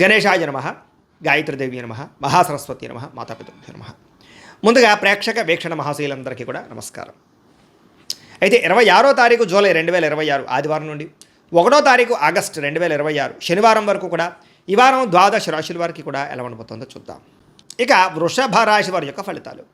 గణేశాయ నమః, గాయత్రీదేవి నమః, మహాసరస్వతి నమః, మాతాపితృభ్యో నమః. ముందుగా ప్రేక్షక వీక్షణ మహాశీలందరికీ కూడా నమస్కారం. అయితే 26వ తారీఖు జూలై 2026 ఆదివారం నుండి 1వ తారీఖు ఆగస్టు 2026 శనివారం వరకు కూడా ఈ వారం ద్వాదశ రాశుల వారికి కూడా ఎలా ఉండబోతుందో చూద్దాం. ఇక వృషభ రాశి వారి యొక్క ఫలితాలు.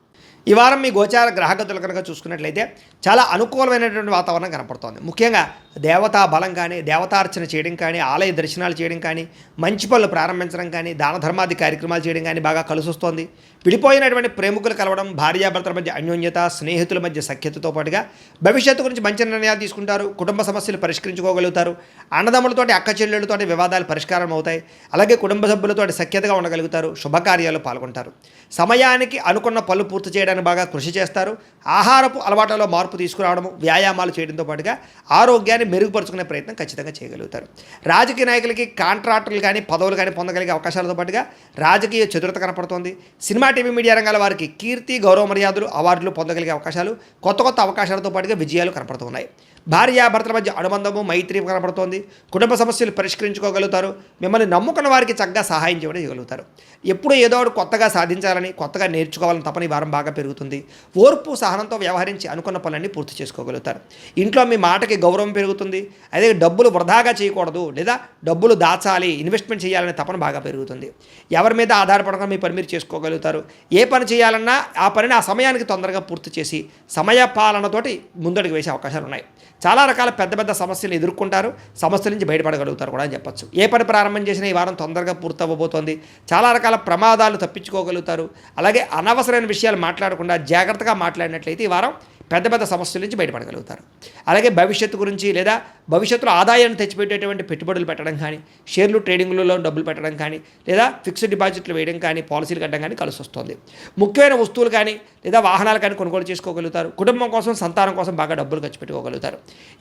ఈ వారం మీ గోచార గ్రహగతులు కనుక చూసుకున్నట్లయితే చాలా అనుకూలమైనటువంటి వాతావరణం కనపడుతోంది. ముఖ్యంగా దేవతా బలం కానీ, దేవతార్చన చేయడం కానీ, ఆలయ దర్శనాలు చేయడం కానీ, మంచి పనులు ప్రారంభించడం కానీ, దాన ధర్మాది కార్యక్రమాలు చేయడం కానీ బాగా కలిసి వస్తోంది. విడిపోయినటువంటి ప్రేమికులు కలవడం, భార్యాభర్తల మధ్య అన్యోన్యత, స్నేహితుల మధ్య సఖ్యతతో పాటుగా భవిష్యత్తు గురించి మంచి నిర్ణయాలు తీసుకుంటారు. కుటుంబ సమస్యలు పరిష్కరించుకోగలుగుతారు. అన్నదమ్ములతోటి, అక్క చెల్లెళ్ళతోటి వివాదాలు పరిష్కారం అవుతాయి. అలాగే కుటుంబ సభ్యులతోటి సఖ్యతగా ఉండగలుగుతారు. శుభకార్యాలు పాల్గొంటారు. సమయానికి అనుకున్న పనులు పూర్తి చేయడానికి బాగా కృషి చేస్తారు. ఆహారపు అలవాట్లలో మార్పు తీసుకురావడం, వ్యాయామాలు చేయడంతో పాటుగా ఆరోగ్యాన్ని మెరుగుపరుచుకునే ప్రయత్నం ఖచ్చితంగా చేయగలుగుతారు. రాజకీయ నాయకులకి కాంట్రాక్టులు కానీ, పదవులు కానీ పొందగలిగే అవకాశాలతో పాటుగా రాజకీయ చతురత కనపడుతోంది. సినిమా, టీవీ, మీడియా రంగాల వారికి కీర్తి, గౌరవ మర్యాదలు, అవార్డులు పొందగలిగే అవకాశాలు, కొత్త కొత్త అవకాశాలతో పాటుగా విజయాలు కనపడుతున్నాయి. భార్యాభర్తల మధ్య అనుబంధము, మైత్రి కనపడుతోంది. కుటుంబ సమస్యలు పరిష్కరించుకోగలుగుతారు. మిమ్మల్ని నమ్ముకున్న వారికి చక్కగా సహాయం చేయగలుగుతారు. ఎప్పుడు ఏదో ఒకటి కొత్తగా సాధించాలని, కొత్తగా నేర్చుకోవాలని తపని వారం బాగా పెరుగుతుంది. ఓర్పు, సహనంతో వ్యవహరించి అనుకున్న పనులన్నీ పూర్తి చేసుకోగలుగుతారు. ఇంట్లో మీ మాటకి గౌరవం పెరుగుతుంది. అదే డబ్బులు వృధాగా చేయకూడదు, లేదా డబ్బులు దాచాలి, ఇన్వెస్ట్మెంట్ చేయాలనే తపన బాగా పెరుగుతుంది. ఎవరి మీద ఆధారపడకుండా మీ పని మీరు చేసుకోగలుగుతారు. ఏ పని చేయాలన్నా ఆ పనిని ఆ సమయానికి తొందరగా పూర్తి చేసి సమయ పాలనతోటి ముందడుగు వేసే అవకాశాలు ఉన్నాయి. చాలా రకాల పెద్ద పెద్ద సమస్యలు ఎదుర్కొంటారు. సమస్యల నుంచి బయటపడగలుగుతారు కూడా అని చెప్పచ్చు. ఏ పని ప్రారంభం చేసినా ఈ వారం తొందరగా పూర్తి అవ్వబోతోంది. చాలా రకాల ప్రమాదాలు తప్పించుకోగలుగుతారు. అలాగే అనవసరమైన విషయాలు మాట్లాడకుండా జాగ్రత్తగా మాట్లాడినట్లయితే ఈ వారం పెద్ద పెద్ద సమస్యల నుంచి బయటపడగలుగుతారు. అలాగే భవిష్యత్తు గురించి లేదా భవిష్యత్తులో ఆదాయాన్ని తెచ్చిపెట్టేటువంటి పెట్టుబడులు పెట్టడం కానీ, షేర్లు ట్రేడింగ్లలో డబ్బులు పెట్టడం కానీ, లేదా ఫిక్స్డ్ డిపాజిట్లు వేయడం కానీ, పాలసీలు కట్టడం కానీ కలిసి వస్తుంది. ముఖ్యమైన వస్తువులు కానీ లేదా వాహనాలు కానీ కొనుగోలు చేసుకోగలుగుతారు. కుటుంబం కోసం, సంతానం కోసం బాగా డబ్బులు ఖర్చు పెట్టుకోగలుగుతారు.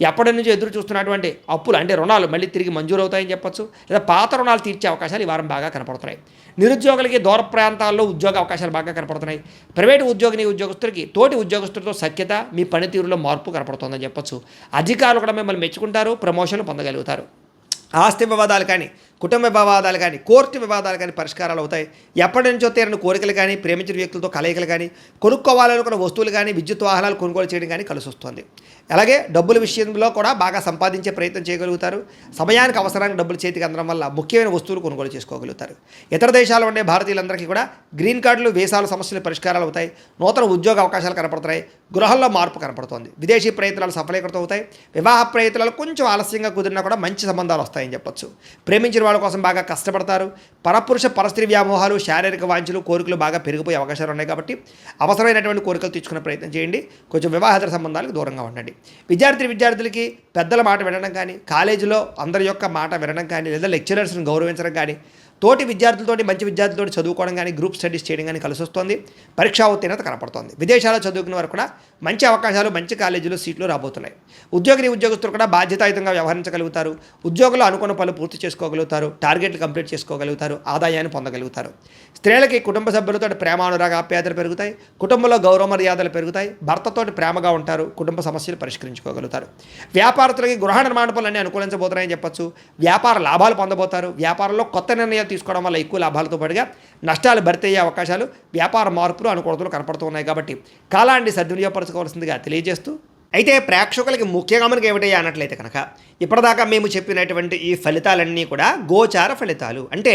ఎప్పటి నుంచి ఎదురు చూస్తున్నటువంటి అప్పులు అంటే రుణాలు మళ్ళీ తిరిగి మంజూరు అవుతాయని చెప్పచ్చు. లేదా పాత రుణాలు తీర్చే అవకాశాలు ఈ వారం బాగా కనపడుతున్నాయి. నిరుద్యోగులకి దూర ప్రాంతాల్లో ఉద్యోగ అవకాశాలు బాగా కనపడుతున్నాయి. ప్రైవేటు ఉద్యోగులకి తోటి ఉద్యోగస్తులతో సఖ్యత, మీ పనితీరులో మార్పు కనపడుతుందని చెప్పచ్చు. అధికారులు కూడా మిమ్మల్ని మెచ్చుకుంటారు, ప్రమోషన్లు పొందగలుగుతారు. ఆస్తి వివాదాలు కానీ, కుటుంబ వివాదాలు కానీ, కోర్టు వివాదాలు కానీ పరిష్కారాలు అవుతాయి. ఎప్పటి నుంచో తీరని కోరికలు కానీ, ప్రేమించిన వ్యక్తులతో కలయికలు కానీ, కొనుక్కోవాలనుకున్న వస్తువులు కానీ, విద్యుత్ వాహనాలు కొనుగోలు చేయడం కానీ కలిసి వస్తుంది. అలాగే డబ్బుల విషయంలో కూడా బాగా సంపాదించే ప్రయత్నం చేయగలుగుతారు. సమయానికి అవసరానికి డబ్బులు చేతికి అందడం వల్ల ముఖ్యమైన వస్తువులు కొనుగోలు చేసుకోగలుగుతారు. ఇతర దేశాల్లో ఉండే భారతీయులందరికీ కూడా గ్రీన్ కార్డులు, వీసాల సమస్యలు పరిష్కారాలు అవుతాయి. నూతన ఉద్యోగ అవకాశాలు కనపడుతున్నాయి. గృహంలో మార్పు కనపడుతోంది. విదేశీ ప్రయత్నాలు సఫలీకృతం అవుతాయి. వివాహ ప్రయత్నాలు కొంచెం ఆలస్యంగా కుదిరినా కూడా మంచి సంబంధాలు వస్తాయని చెప్పొచ్చు. ప్రేమించిన వాళ్ళ కోసం బాగా కష్టపడతారు. పరపురుష పరస్త్రీ వ్యామోహాలు, శారీరక వాంఛలు, కోరికలు బాగా పెరిగిపోయే అవకాశాలు ఉన్నాయి. కాబట్టి అవసరమైనటువంటి కోరికలు తీర్చుకునే ప్రయత్నం చేయండి. కొంచెం వివాహేతర సంబంధాలకు దూరంగా ఉండండి. విద్యార్థులకి పెద్దల మాట వినడం కానీ, కాలేజీలో అందరి యొక్క మాట వినడం కానీ, లేదా లెక్చరర్స్ని గౌరవించడం కానీ, తోటి విద్యార్థులతోటి, మంచి విద్యార్థులతో చదువుకోవడం కానీ, గ్రూప్ స్టడీస్ చేయడం కానీ కలిసి వస్తుంది. పరీక్షా ఉత్తీర్ణత కనపడుతోంది. విదేశాల్లో చదువుకునే వారు కూడా మంచి అవకాశాలు, మంచి కాలేజీలో సీట్లు రాబోతున్నాయి. ఉద్యోగస్తులు కూడా బాధ్యతాయుతంగా వ్యవహరించగలుగుతారు. ఉద్యోగులు అనుకున్న పనులు పూర్తి చేసుకోగలుగుతారు. టార్గెట్లు కంప్లీట్ చేసుకోగలుగుతారు. ఆదాయాన్ని పొందగలుగుతారు. స్త్రీలకి కుటుంబ సభ్యులతో ప్రేమానురాగ ఆప్యాయతలు పెరుగుతాయి. కుటుంబంలో గౌరవ మర్యాదలు పెరుగుతాయి. భర్తతోటి ప్రేమగా ఉంటారు. కుటుంబ సమస్యలు పరిష్కరించుకోగలుగుతారు. వ్యాపారస్తులకి గృహ నిర్మాణ పనులన్నీ అనుకూలించబోతున్నాయని చెప్పచ్చు. వ్యాపార లాభాలు పొందబోతారు. వ్యాపారంలో కొత్త నిర్ణయాలు తీసుకోవడం వల్ల ఎక్కువ లాభాలతో పాటుగా నష్టాలు భర్తీ అయ్యే అవకాశాలు, వ్యాపార మార్పులు, అనుకూలతలు కనపడుతున్నాయి. కాబట్టి కాలాన్ని సద్వినియోగపరచుకోవాల్సిందిగా తెలియజేస్తూ, అయితే ప్రేక్షకులకి ముఖ్యంగా మనకి ఏమిటయ్యా అన్నట్లయితే కనుక ఇప్పటిదాకా మేము చెప్పినటువంటి ఈ ఫలితాలన్నీ కూడా గోచార ఫలితాలు. అంటే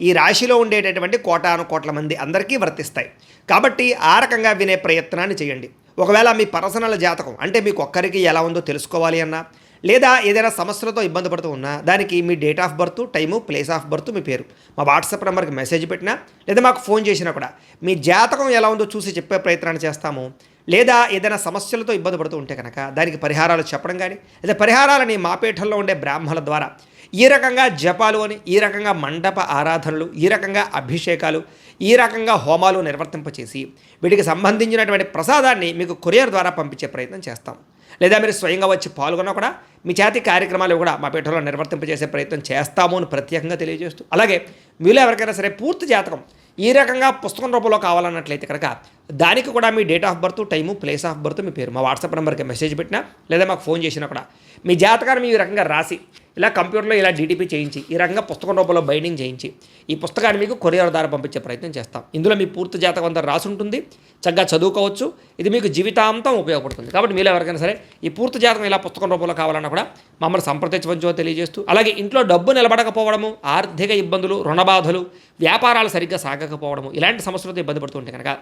ఈ రాశిలో ఉండేటటువంటి కోటాను మంది అందరికీ వర్తిస్తాయి. కాబట్టి ఆ రకంగా వినే ప్రయత్నాన్ని చేయండి. ఒకవేళ మీ పర్సనల్ జాతకం అంటే మీకు ఒక్కరికి ఎలా ఉందో తెలుసుకోవాలి అన్నా, లేదా ఏదైనా సమస్యలతో ఇబ్బంది పడుతూ ఉన్నా, దానికి మీ date of birth, time, place of birth, మీ పేరు మా వాట్సాప్ నెంబర్కి మెసేజ్ పెట్టినా, లేదా మాకు ఫోన్ చేసినా కూడా మీ జాతకం ఎలా ఉందో చూసి చెప్పే ప్రయత్నాన్ని చేస్తాము. లేదా ఏదైనా సమస్యలతో ఇబ్బంది పడుతూ ఉంటే కనుక దానికి పరిహారాలు చెప్పడం కానీ, లేదా పరిహారాలని మా పీఠంలో ఉండే బ్రాహ్మణుల ద్వారా ఈ రకంగా జపాలు అని, ఈ రకంగా మండప ఆరాధనలు, ఈ రకంగా అభిషేకాలు, ఈ రకంగా హోమాలు నిర్వర్తింపచేసి వీటికి సంబంధించినటువంటి ప్రసాదాన్ని మీకు కొరియర్ ద్వారా పంపించే ప్రయత్నం చేస్తాం. లేదా మీరు స్వయంగా వచ్చి పాల్గొన్నా కూడా మీ చేతి కార్యక్రమాలు కూడా మా పీఠంలో నిర్వర్తింపజేసే ప్రయత్నం చేస్తాము అని ప్రత్యేకంగా తెలియజేస్తూ, అలాగే మీలో ఎవరికైనా సరే పూర్తి జాతకం ఈ రకంగా పుస్తకం రూపంలో కావాలన్నట్లయితే కనుక దానికి కూడా మీ date of birth, time, place of birth, మీ పేరు మా వాట్సాప్ నెంబర్కి మెసేజ్ పెట్టినా లేదా మాకు ఫోన్ చేసినా కూడా మీ జాతకాన్ని ఈ రకంగా రాసి ఇలా కంప్యూటర్లో ఇలా డీటీపీ చేయించి ఈ రకంగా పుస్తకం రూపంలో బైండింగ్ చేయించి ఈ పుస్తకాన్ని మీకు కొరియర్ ద్వారా పంపించే ప్రయత్నం చేస్తాం. ఇందులో మీ పూర్తి జాతకం అంతా రాసి ఉంటుంది, చక్కగా చదువుకోవచ్చు. ఇది మీకు జీవితాంతం ఉపయోగపడుతుంది. కాబట్టి మీరు ఎవరికైనా సరే ఈ పూర్తి జాతకం ఇలా పుస్తకం రూపంలో కావాలన్నా కూడా మమ్మల్ని సంప్రదించవచ్చో తెలియజేస్తూ, అలాగే ఇంట్లో డబ్బు నిలబడకపోవడము, ఆర్థిక ఇబ్బందులు, రుణబాధలు, వ్యాపారాలు సరిగ్గా సాగకపోవడము ఇలాంటి సమస్యలతో ఇబ్బంది పడుతుంటే కనుక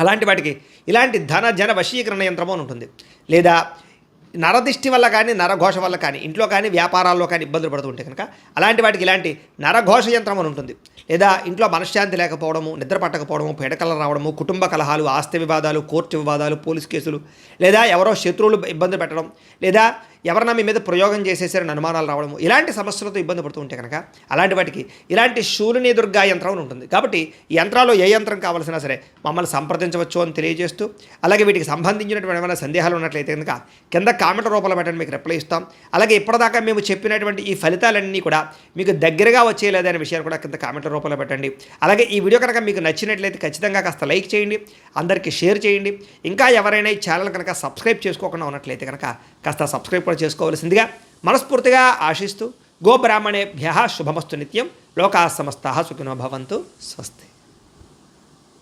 అలాంటి వాటికి ఇలాంటి ధన జన వశీకరణ యంత్రము అని ఉంటుంది. లేదా నరదిష్టి వల్ల కానీ నరఘోష వల్ల కానీ ఇంట్లో కానీ వ్యాపారాల్లో కానీ ఇబ్బందులు పడుతుంటే కనుక అలాంటి వాటికి ఇలాంటి నరఘోష యంత్రం అని ఉంటుంది. లేదా ఇంట్లో మనశ్శాంతి లేకపోవడము, నిద్ర పట్టకపోవడము, పీడకలు రావడము, కుటుంబ కలహాలు, ఆస్తి వివాదాలు, కోర్టు వివాదాలు, పోలీస్ కేసులు, లేదా ఎవరో శత్రువులు ఇబ్బంది పెట్టడం, లేదా ఎవరన్నా మీ మీద ప్రయోగం చేసేసారని అనుమానాలు రావడము ఇలాంటి సమస్యలతో ఇబ్బంది పడుతూ ఉంటే కనుక అలాంటి వాటికి ఇలాంటి శూలిని దుర్గా యంత్రం అని ఉంటుంది. కాబట్టి ఈ యంత్రాల్లో ఏ యంత్రం కావాల్సినా సరే మమ్మల్ని సంప్రదించవచ్చు అని తెలియజేస్తూ, అలాగే వీటికి సంబంధించినటువంటి ఏమైనా సందేహాలు ఉన్నట్లయితే కనుక కింద కామెంట్ రూపంలో పెట్టండి, మీకు రిప్లై ఇస్తాం. అలాగే ఇప్పటిదాకా మేము చెప్పినటువంటి ఈ ఫలితాలన్నీ కూడా మీకు దగ్గరగా వచ్చేయలేదనే విషయాన్ని కూడా కింద కామెంట్ రూపంలో పెట్టండి. అలాగే ఈ వీడియో కనుక మీకు నచ్చినట్లయితే ఖచ్చితంగా కాస్త లైక్ చేయండి, అందరికీ షేర్ చేయండి. ఇంకా ఎవరైనా ఈ ఛానల్ కనుక సబ్స్క్రైబ్ చేసుకోకుండా ఉన్నట్లయితే కనుక కాస్త సబ్స్క్రైబ్ కూడా చేసుకోవాల్సిందిగా మనస్ఫూర్తిగా ఆశిస్తూ, గోబ్రాహ్మణేభ్యః శుభమస్తు నిత్యం, లోకాः సమస్తాः సుఖినో భవంతు. స్వస్తి.